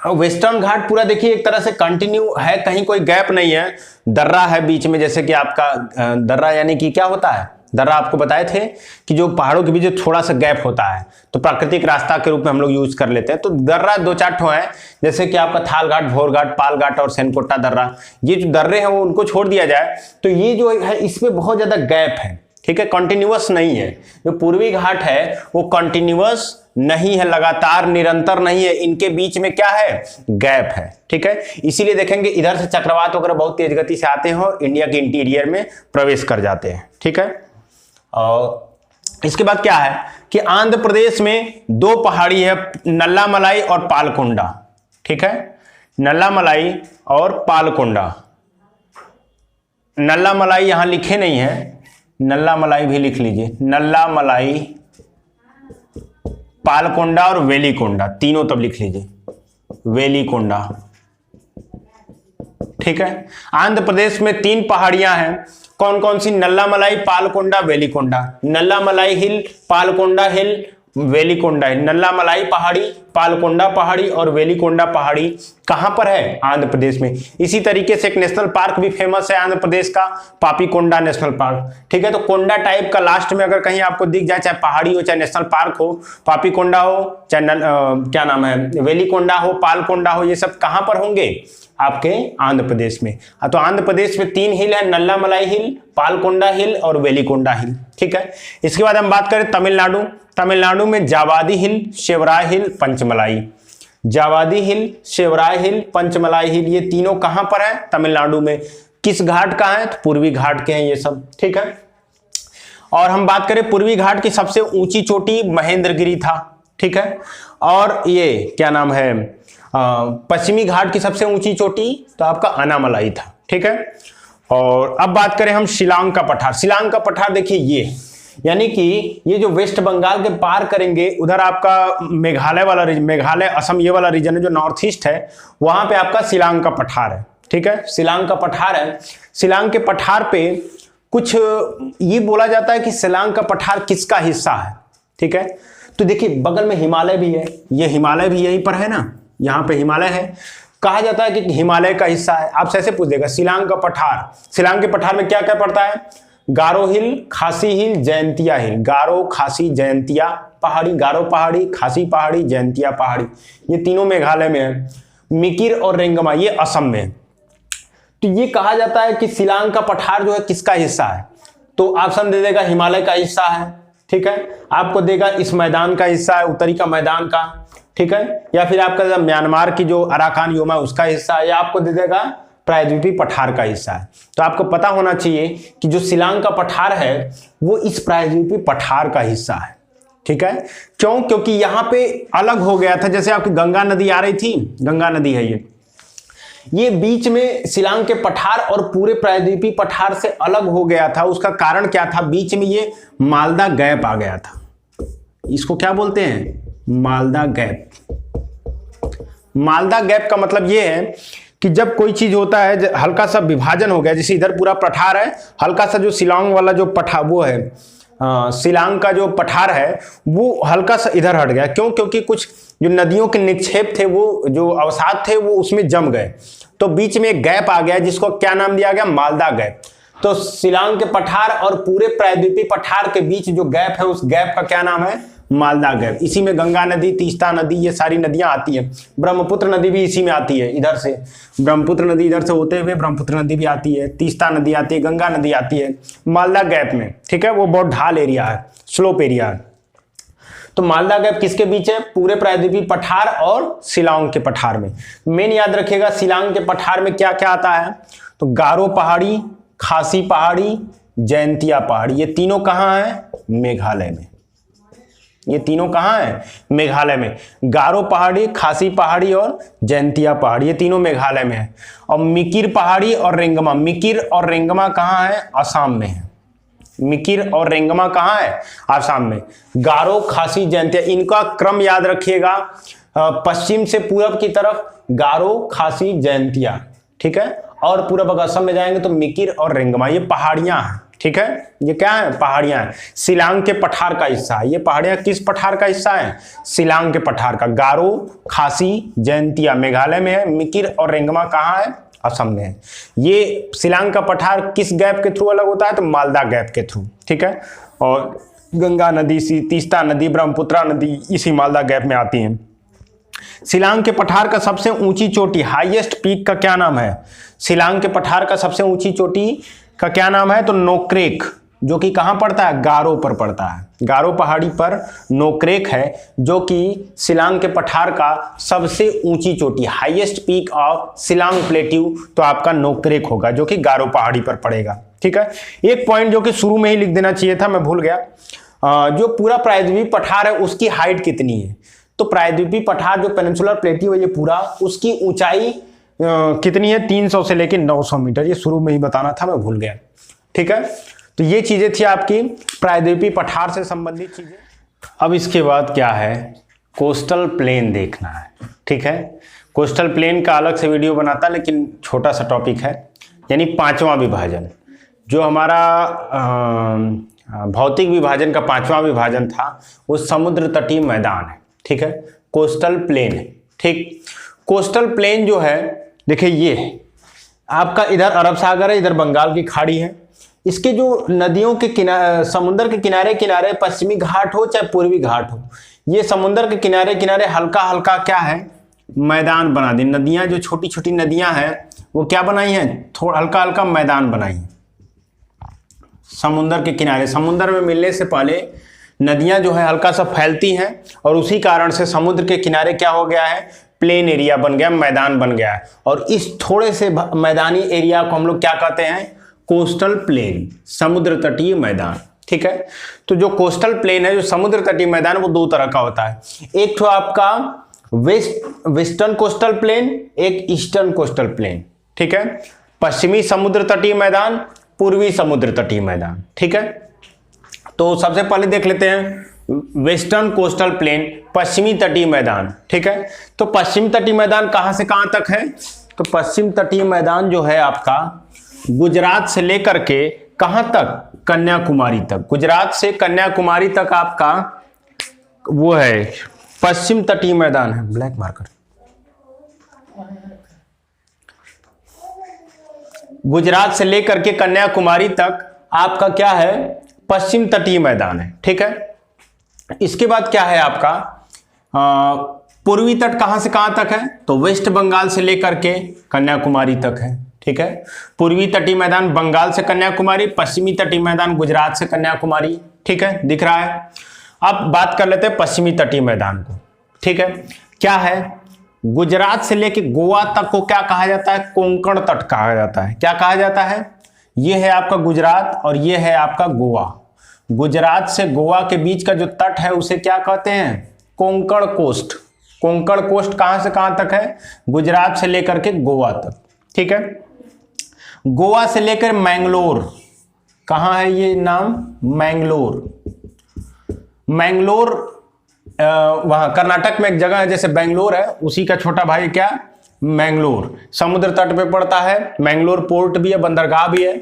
Speaker 1: वेस्टर्न घाट पूरा देखिए एक तरह से कंटिन्यू है, कहीं कोई गैप नहीं है, दर्रा है बीच में, जैसे कि आपका दर्रा यानी कि क्या होता है? दर्रा आपको बताए थे कि जो पहाड़ों के बीच थोड़ा सा गैप होता है, तो प्राकृतिक रास्ता के रूप में हम लोग यूज कर लेते हैं। तो दर्रा 2-4 ठो है, जैसे कि आपका थाल घाट, भोर घाट, पाल घाट और सेनकोटा दर्रा। ये जो दर्रे हैं वो उनको छोड़ दिया जाए तो ये जो है इसमें बहुत ज्यादा गैप है, ठीक है, कंटिन्यूअस नहीं है। जो पूर्वी घाट है वो कंटिन्यूअस नहीं है, लगातार निरंतर नहीं है, इनके बीच में क्या है? गैप है, ठीक है। इसीलिए देखेंगे इधर से चक्रवात वगैरह बहुत तेज गति से आते हैं और इंडिया के इंटीरियर में प्रवेश कर जाते हैं, ठीक है। और इसके बाद क्या है कि आंध्र प्रदेश में 2 पहाड़ी है, नल्लामलाई और पालकोंडा। ठीक है, नल्ला मलाई और पालकोंडा। नल्ला मलाई यहां लिखे नहीं है, नल्ला मलाई भी लिख लीजिए, नल्ला मलाई, पालकोंडा और वेलिकोंडा, तीनों तब लिख लीजिए, वेलिकोंडा। ठीक है, आंध्र प्रदेश में 3 पहाड़ियां हैं, कौन कौन सी? नल्ला मलाई, पालकोंडा, वेलिकोंडा। नल्ला मलाई हिल, पालकोंडा हिल, वेलिकोंडा हिल। नल्ला मलाई पहाड़ी, पालकोंडा पहाड़ी और वेलिकोंडा पहाड़ी कहां पर है? आंध्र प्रदेश में। इसी तरीके से एक नेशनल पार्क भी फेमस है आंध्र प्रदेश का, पापीकोंडा नेशनल पार्क। ठीक है, तो कोंडा टाइप का लास्ट में अगर कहीं आपको दिख जाए, चाहे पहाड़ी हो चाहे नेशनल पार्क हो, पापीकोंडा हो चाहे क्या नाम है, वेलिकोंडा हो, पालकोंडा हो, ये सब कहां पर होंगे? आपके आंध्र प्रदेश में। तो आंध्र प्रदेश में 3 हिल है, नल्ला मलाई हिल, पालकोंडा हिल और वेलिकोंडा हिल। ठीक है, इसके बाद हम बात करें तमिलनाडु। तमिलनाडु में जावादी हिल, शेवराय हिल, पंचमलाई। जावादी हिल, शेवराय हिल, पंचमलाई हिल, ये तीनों कहां पर है? तमिलनाडु में। किस घाट का है? तो पूर्वी घाट के हैं ये सब। ठीक है, और हम बात करें पूर्वी घाट की सबसे ऊंची चोटी महेंद्रगिरी था। ठीक है, और ये क्या नाम है, पश्चिमी घाट की सबसे ऊंची चोटी तो आपका अनामलाई था। ठीक है, और अब बात करें हम शिलांग का पठार। शिलांग का पठार देखिए, ये यानी कि ये जो वेस्ट बंगाल के पार करेंगे, उधर आपका मेघालय वाला रीजन, मेघालय असम ये वाला रीजन है जो नॉर्थ ईस्ट है, वहां पे आपका शिलांग का पठार है। ठीक है, शिलांग का पठार है। शिलांग के पठार पे कुछ ये बोला जाता है कि शिलांग का पठार किसका हिस्सा है। ठीक है, तो देखिए बगल में हिमालय भी है, ये हिमालय भी यहीं पर है ना, यहाँ पे हिमालय है, कहा जाता है कि हिमालय का हिस्सा है। आपसे ऐसे पूछ देगा शिलांग का पठार, शिलांग के पठार में क्या क्या पड़ता है? गारो हिल, खासी हिल, जयंतिया हिल। गारो, खासी, जयंतिया पहाड़ी, गारो पहाड़ी, खासी पहाड़ी, जयंतिया पहाड़ी, ये तीनों मेघालय में है। मिकिर और रेंगमा ये असम में। तो ये कहा जाता है कि शिलांग का पठार जो है किसका हिस्सा है? तो ऑप्शन दे देगा हिमालय का हिस्सा है। ठीक है, आपको देगा इस मैदान का हिस्सा है, उत्तरी का मैदान का। ठीक है, या फिर आपका म्यांमार की जो अराकान योमा उसका हिस्सा है, या आपको दे देगा प्रायद्वीपीय पठार का हिस्सा है। तो आपको पता होना चाहिए कि जो शिलांग का पठार है वो इस प्रायद्वीपीय पठार का हिस्सा है। ठीक है, क्यों? क्योंकि यहां पे अलग हो गया था, जैसे आपकी गंगा नदी आ रही थी, गंगा नदी है ये बीच में शिलांग के पठार और पूरे प्रायद्वीपीय पठार से अलग हो गया था। उसका कारण क्या था? बीच में ये मालदा गैप आ गया था। इसको क्या बोलते हैं? मालदा गैप। मालदा गैप का मतलब ये है कि जब कोई चीज होता है, हल्का सा विभाजन हो गया, जैसे इधर पूरा पठार है, हल्का सा जो शिलांग वाला जो पठार वो है, शिलांग का जो पठार है वो हल्का सा इधर हट गया। क्यों? क्योंकि कुछ जो नदियों के निक्षेप थे, वो जो अवसाद थे वो उसमें जम गए, तो बीच में एक गैप आ गया जिसको क्या नाम दिया गया? मालदा गैप। तो शिलांग के पठार और पूरे प्रायद्वीपीय पठार के बीच जो गैप है, उस गैप का क्या नाम है? मालदा गैप। इसी में गंगा नदी, तीस्ता नदी, ये सारी नदियां आती हैं। ब्रह्मपुत्र नदी भी इसी में आती है, इधर से ब्रह्मपुत्र नदी इधर से होते हुए ब्रह्मपुत्र नदी भी आती है, तीस्ता नदी आती है, गंगा नदी आती है मालदा गैप में। ठीक है, वो बहुत ढाल एरिया है, स्लोप एरिया है। तो मालदा गैप किसके बीच है? पूरे प्रायद्वीपीय पठार और शिलांग के पठार में। मेन याद रखिएगा, शिलांग के पठार में क्या क्या आता है? तो गारो पहाड़ी, खासी पहाड़ी, जयंतिया पहाड़ी, ये तीनों कहाँ है? मेघालय में। ये तीनों कहाँ है? मेघालय में। गारो पहाड़ी, खासी पहाड़ी और जयंतिया पहाड़ी, ये तीनों मेघालय में है। और मिकिर पहाड़ी और रेंगमा, मिकिर और रेंगमा कहाँ है? असम में है। मिकिर और रेंगमा कहाँ है? असम में। गारो, खासी, जयंतिया, इनका क्रम याद रखिएगा, पश्चिम से पूरब की तरफ गारो, खासी, जयंतिया। ठीक है, और पूरब अगर असम में जाएंगे तो मिकिर और रेंगमा, ये पहाड़ियां हैं। ठीक है, ये क्या है? पहाड़ियां हैं, शिलांग के पठार का हिस्सा है। ये पहाड़ियां किस पठार का हिस्सा है? शिलांग के पठार का। गारो, खासी, जयंतिया मेघालय में है, मिकिर और रेंगमा कहाँ है? असम में है। ये शिलांग का पठार किस गैप के थ्रू अलग होता है? तो मालदा गैप के थ्रू। ठीक है, और गंगा नदी, तीस्ता नदी, ब्रह्मपुत्र नदी इसी मालदा गैप में आती हैं। शिलांग के पठार का सबसे ऊंची चोटी, हाईएस्ट पीक का क्या नाम है? शिलांग के पठार का सबसे ऊंची चोटी का क्या नाम है? तो नोक्रेक, जो कि कहां पड़ता है? गारो पर पड़ता है। गारो पहाड़ी पर नोक्रेक है, जो कि शिलांग के पठार का सबसे ऊंची चोटी, highest peak of Shillong plateau, तो आपका नोक्रेक होगा, जो कि गारो पहाड़ी पर पड़ेगा। ठीक है, एक पॉइंट जो कि शुरू में ही लिख देना चाहिए था, मैं भूल गया, जो पूरा प्रायद्वीपीय पठार है उसकी हाइट कितनी है? तो प्रायद्वीपीय पठार जो पेनिनसुलर प्लेटियो है ये पूरा, उसकी ऊंचाई कितनी है, 300 से लेकर 900 मीटर। ये शुरू में ही बताना था, मैं भूल गया। ठीक है, तो ये चीजें थी आपकी प्रायद्वीपीय पठार से संबंधित चीजें। अब इसके बाद क्या है, कोस्टल प्लेन देखना है। ठीक है, कोस्टल प्लेन का अलग से वीडियो बनाता, लेकिन छोटा सा टॉपिक है, यानी पांचवा विभाजन, जो हमारा भौतिक विभाजन का पांचवा विभाजन था, वो समुद्र तटीय मैदान है। ठीक है, कोस्टल प्लेन है। ठीक, कोस्टल प्लेन जो है, देखिए ये आपका इधर अरब सागर है, इधर बंगाल की खाड़ी है। इसके जो नदियों के किनारे, समुद्र के किनारे किनारे पश्चिमी घाट हो चाहे पूर्वी घाट हो, ये समुद्र के किनारे किनारे हल्का हल्का क्या है, मैदान बना दी। नदियां जो छोटी छोटी नदियां हैं वो क्या बनाई हैं, थोड़ा हल्का हल्का मैदान बनाई है समुद्र के किनारे। समुद्र में मिलने से पहले नदियां जो है हल्का सा फैलती हैं, और उसी कारण से समुद्र के किनारे क्या हो गया है, प्लेन एरिया बन गया, मैदान बन गया है। और इस थोड़े से मैदानी एरिया को हम लोग क्या कहते हैं, कोस्टल प्लेन, समुद्र तटीय मैदान। ठीक है, तो जो कोस्टल प्लेन है, जो समुद्र तटीय मैदान, वो दो तरह का होता है। एक तो आपका वेस्टर्न कोस्टल प्लेन, एक ईस्टर्न कोस्टल प्लेन। ठीक है, पश्चिमी समुद्र तटीय मैदान, पूर्वी समुद्र तटीय मैदान। ठीक है, तो सबसे पहले देख लेते हैं वेस्टर्न कोस्टल प्लेन, पश्चिमी तटीय मैदान। ठीक है, तो पश्चिम तटीय मैदान कहां से कहां तक है, तो पश्चिम तटीय मैदान जो है आपका गुजरात से लेकर के कहां तक, कन्याकुमारी तक। गुजरात से कन्याकुमारी तक आपका वो है पश्चिम तटीय मैदान है। ब्लैक मार्कर, गुजरात से लेकर के कन्याकुमारी तक आपका क्या है, पश्चिम तटीय मैदान है। ठीक है, इसके बाद क्या है आपका पूर्वी तट, कहां से कहां तक है, तो वेस्ट बंगाल से लेकर के कन्याकुमारी तक है। ठीक है, पूर्वी तटीय मैदान बंगाल से कन्याकुमारी, पश्चिमी तटीय मैदान गुजरात से कन्याकुमारी। ठीक है, दिख रहा है। अब बात कर लेते हैं पश्चिमी तटीय मैदान को। ठीक है, क्या है, गुजरात से लेकर गोवा तक को क्या कहा जाता है, कोंकण तट कहा जाता है। क्या कहा जाता है, ये है आपका गुजरात और ये है आपका गोवा। गुजरात से गोवा के बीच का जो तट है उसे क्या कहते हैं, कोंकण कोस्ट। कोंकण कोस्ट कहां से कहां तक है, गुजरात से लेकर के गोवा तक। ठीक है, गोवा से लेकर मैंगलोर, कहां है ये नाम, मैंगलोर। मैंगलोर वहां कर्नाटक में एक जगह है, जैसे बेंगलोर है, उसी का छोटा भाई क्या, मैंगलोर, समुद्र तट पे पड़ता है। मैंगलोर पोर्ट भी है, बंदरगाह भी है।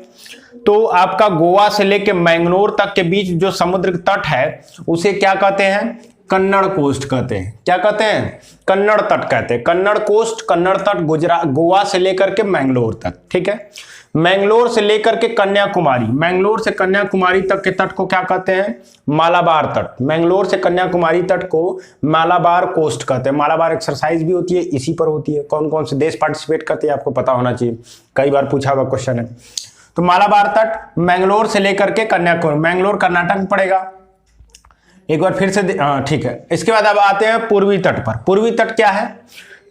Speaker 1: तो आपका गोवा से लेकर मैंगलोर तक के बीच जो समुद्र तट है उसे क्या कहते हैं, कन्नड़ कोस्ट कहते हैं। क्या कहते हैं, कन्नड़ तट कहते हैं। कन्नड़ कोस्ट, कन्नड़ तट गुजरात, गोवा से लेकर के मैंगलोर तक। ठीक है, मैंगलोर से लेकर के कन्याकुमारी, मैंगलोर से कन्याकुमारी तक के तट को क्या कहते हैं, मालाबार तट। मैंगलोर से कन्याकुमारी तट को मालाबार कोस्ट कहते हैं। मालाबार एक्सरसाइज भी होती है, इसी पर होती है। कौन कौन से देश पार्टिसिपेट करते हैं आपको पता होना चाहिए, कई बार पूछा हुआ क्वेश्चन है। तो मालाबार तट मैंगलोर से लेकर के कन्याकुमारी, मैंगलोर कर्नाटक में पड़ेगा। एक बार फिर से ठीक है। इसके बाद अब आते हैं पूर्वी तट पर। पूर्वी तट क्या है,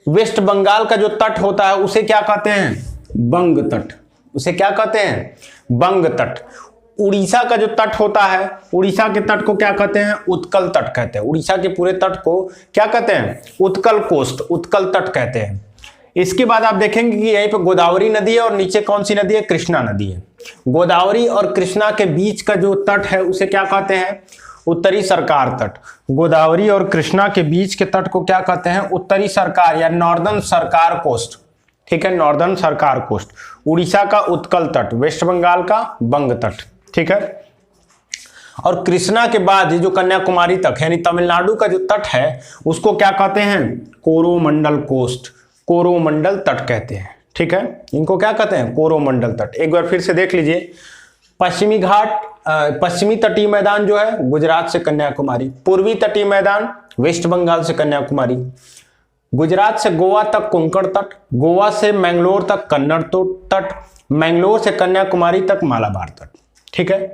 Speaker 1: वेस्ट बंगाल का जो तट होता है उसे क्या कहते हैं, बंग तट। उसे क्या कहते हैं, बंग तट। उड़ीसा का जो तट होता है, उड़ीसा के तट को क्या कहते हैं, उत्कल तट कहते हैं। उड़ीसा के पूरे तट को क्या कहते हैं, उत्कल कोस्ट, उत्कल तट कहते हैं। इसके बाद आप देखेंगे कि यहीं पे गोदावरी नदी है और नीचे कौन सी नदी है, कृष्णा नदी है। गोदावरी और कृष्णा के बीच का जो तट है उसे क्या कहते हैं, उत्तरी सरकार तट। गोदावरी और कृष्णा के बीच के तट को क्या कहते हैं, उत्तरी सरकार या नॉर्दर्न सरकार कोस्ट। ठीक है, नॉर्दर्न सरकार कोस्ट। उड़ीसा का उत्कल तट, वेस्ट बंगाल का बंग तट। ठीक है, और कृष्णा के बाद जो कन्याकुमारी तक यानी तमिलनाडु का जो तट है उसको क्या कहते हैं, कोरोमंडल कोस्ट, कोरोमंडल तट कहते हैं। ठीक है, इनको क्या कहते हैं, कोरोमंडल तट। एक बार फिर से देख लीजिए, पश्चिमी घाट, पश्चिमी तटीय मैदान जो है गुजरात से कन्याकुमारी, पूर्वी तटीय मैदान वेस्ट बंगाल से कन्याकुमारी, गुजरात से गोवा तक कोंकण तट, गोवा से मैंगलोर तक कन्नड़ तट, मैंगलोर से कन्याकुमारी तक मालाबार तट। ठीक है,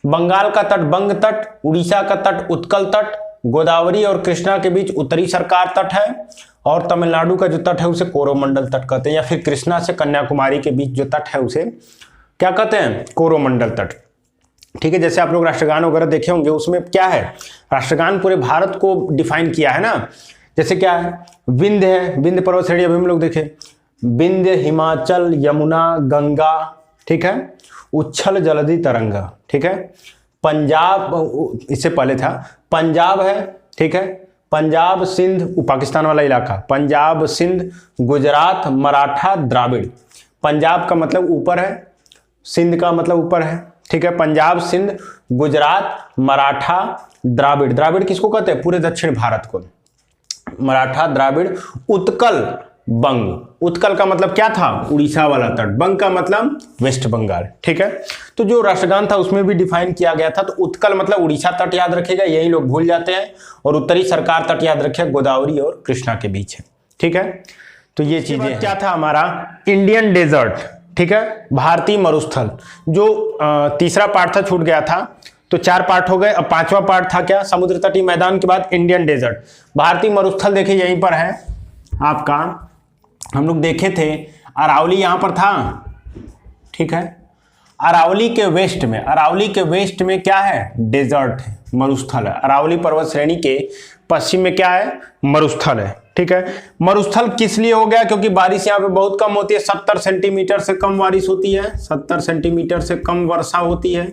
Speaker 1: बंगाल का तट बंग तट, उड़ीसा का तट उत्कल तट, गोदावरी और कृष्णा के बीच उत्तरी सरकार तट है, और तमिलनाडु का जो तट है उसे कोरोमंडल तट कहते हैं, या फिर कृष्णा से कन्याकुमारी के बीच जो तट है उसे क्या कहते हैं, कोरोमंडल तट। ठीक है, जैसे आप लोग राष्ट्रगान वगैरह देखे होंगे, उसमें क्या है, राष्ट्रगान पूरे भारत को डिफाइन किया है ना। जैसे क्या है, विंध्य है, विंध्य पर्वत श्रेणी अभी हम लोग देखे, विंध्य, हिमाचल, यमुना, गंगा, ठीक है, उच्छल जलधि तरंगा, ठीक है, पंजाब, इससे पहले था पंजाब है, ठीक है, पंजाब, सिंध, पाकिस्तान वाला इलाका, पंजाब, सिंध, गुजरात, मराठा, द्राविड़। पंजाब का मतलब ऊपर है, सिंध का मतलब ऊपर है, ठीक है, पंजाब, सिंध, गुजरात, मराठा, द्राविड़। द्राविड़ किसको कहते हैं, पूरे दक्षिण भारत को, मराठा, द्राविड़, उत्कल, बंग। उत्कल का मतलब क्या था, उड़ीसा वाला तट, बंग का मतलब वेस्ट बंगाल, ठीक है। तो जो राष्ट्रगान था उसमें भी डिफाइन किया गया था, तो उत्कल मतलब उड़ीसा तट याद रखेगा, यही लोग भूल जाते हैं, और उत्तरी सरकार तट याद रखेगा, गोदावरी और कृष्णा के बीच है, ठीक है। तो ये चीजें क्या था हमारा, इंडियन डेजर्ट, ठीक है, भारतीय मरुस्थल। जो तीसरा पार्ट था छूट गया था, तो 4 पार्ट हो गए। अब 5वां पार्ट था क्या, समुद्र तटीय मैदान के बाद इंडियन डेजर्ट। भारतीय मरुस्थल देखिए यहीं पर है आपका, हम लोग देखे थे अरावली यहां पर था, ठीक है, अरावली के वेस्ट में, अरावली के वेस्ट में क्या है, डेजर्ट है, मरुस्थल है। अरावली पर्वत श्रेणी के पश्चिम में क्या है, मरुस्थल है, ठीक है। मरुस्थल किस लिए हो गया, क्योंकि बारिश यहाँ पे बहुत कम होती है, 70 सेंटीमीटर से कम बारिश होती है, 70 सेंटीमीटर से कम वर्षा होती है।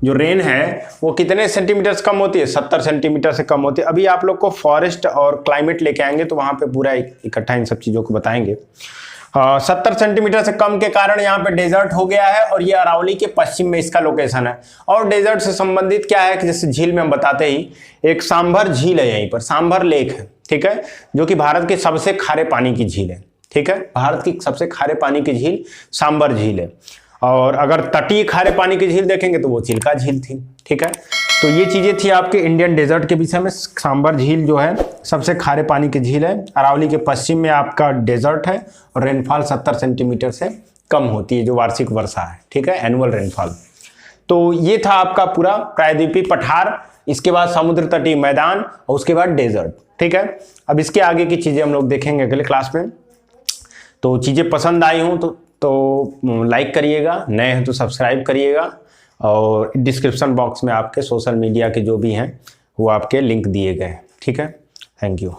Speaker 1: जो रेन है वो कितने सेंटीमीटर से कम होती है, 70 सेंटीमीटर से कम होती है। अभी आप लोग को फॉरेस्ट और क्लाइमेट लेके आएंगे तो वहां पे पूरा इकट्ठा इन सब चीजों को बताएंगे। 70 सेंटीमीटर से कम के कारण यहाँ पे डेजर्ट हो गया है, और ये अरावली के पश्चिम में इसका लोकेशन है। और डेजर्ट से संबंधित क्या है कि जैसे झील में हम बताते ही, एक सांभर झील है यहीं पर, सांभर लेक है, ठीक है, जो कि भारत के सबसे खारे पानी की झील है, ठीक है, भारत की सबसे खारे पानी की झील सांभर झील है। और अगर तटीय खारे पानी की झील देखेंगे तो वो चिल्का झील थी, ठीक है। तो ये चीजें थी आपके इंडियन डेजर्ट के विषय में। सांभर झील जो है सबसे खारे पानी की झील है, अरावली के पश्चिम में आपका डेजर्ट है, और रेनफॉल 70 सेंटीमीटर से कम होती है, जो वार्षिक वर्षा है, ठीक है, एनुअल रेनफॉल। तो ये था आपका पूरा प्रायद्वीपीय पठार, इसके बाद समुद्र तटीय मैदान, और उसके बाद डेजर्ट, ठीक है। अब इसके आगे की चीजें हम लोग देखेंगे अगले क्लास में। तो चीजें पसंद आई हों तो लाइक करिएगा, नए हैं तो सब्सक्राइब करिएगा, और डिस्क्रिप्शन बॉक्स में आपके सोशल मीडिया के जो भी हैं वो आपके लिंक दिए गए हैं, ठीक है। Thank you.